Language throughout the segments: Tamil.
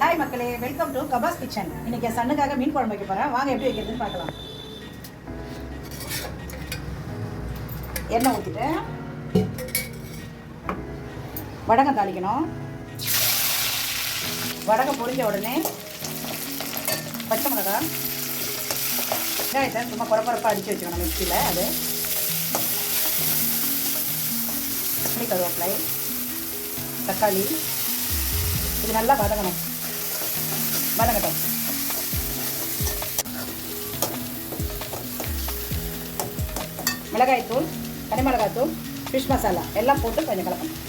ஹாய் மக்களே, வெல்கம் டு கபாஸ் கிச்சன். இன்னைக்கு சன்னுக்காக மீன் குழம்பு வைக்க போகிறேன். வாங்க எப்படி வைக்கிறதுன்னு பார்க்கலாம். எண்ணெய் ஊற்றிட்டு வடகம் தாளிக்கணும். வடகம் பொரிஞ்ச உடனே பச்சை மிளகாய், வெங்காயத்தை சும்மா குறப்பரப்பாக அடித்து வச்சுக்கணும் மிக்சியில். அது கருவேப்பிலை, தக்காளி, இது நல்லா வதங்கணும். வதங்கட்டும். மிளகாய்த்தூள், தனி மிளகாய்த்தூள், ஃபிஷ் மசாலா எல்லாம் போட்டு கொஞ்சம் கலக்கணும்.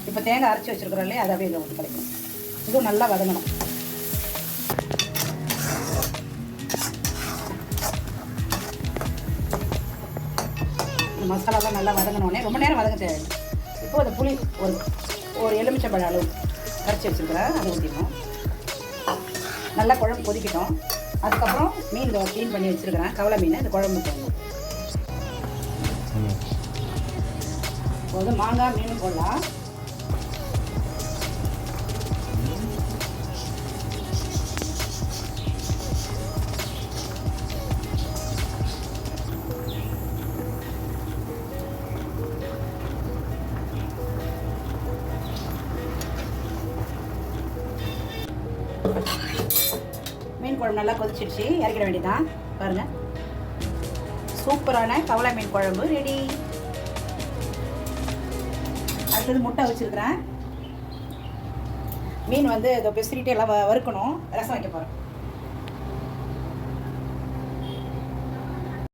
இப்போ தேங்காய் அரைச்சி வச்சுருக்குறோம் இல்லையா, அதை அப்படியே இதில் ஊற்றி கலக்கணும். இதுவும் நல்லா வதங்கணும். மசாலாலாம் நல்லா வதங்கினோடனே ரொம்ப நேரம் வதங்க தேவை. இப்போ அந்த புளி ஒரு எலுமிச்சம்பழம் அளவு கரைச்சி வச்சுருக்கிறேன், அதை ஊற்றிடணும். நல்லா குழம்பு கொதிக்கட்டும். அதுக்கப்புறம் மீன் க்ளீன் பண்ணி வச்சுருக்கிறேன், கவலை மீன். இந்த குழம்பு போடணும். போதும். மாங்காய் மீன் போடலாம். மீன் குழம்பு நல்லா கொதிச்சிடுச்சு, இறக்கிட வேண்டியதான். பாருங்க, சூப்பரான கவலை மீன் குழம்பு ரெடி. அடுத்தது முட்டை வச்சிருக்கிறேன். மீன் வந்து இதை பெசிலிட்டி எல்லாம் வறுக்கணும். ரசம் வைக்க போகிறேன்.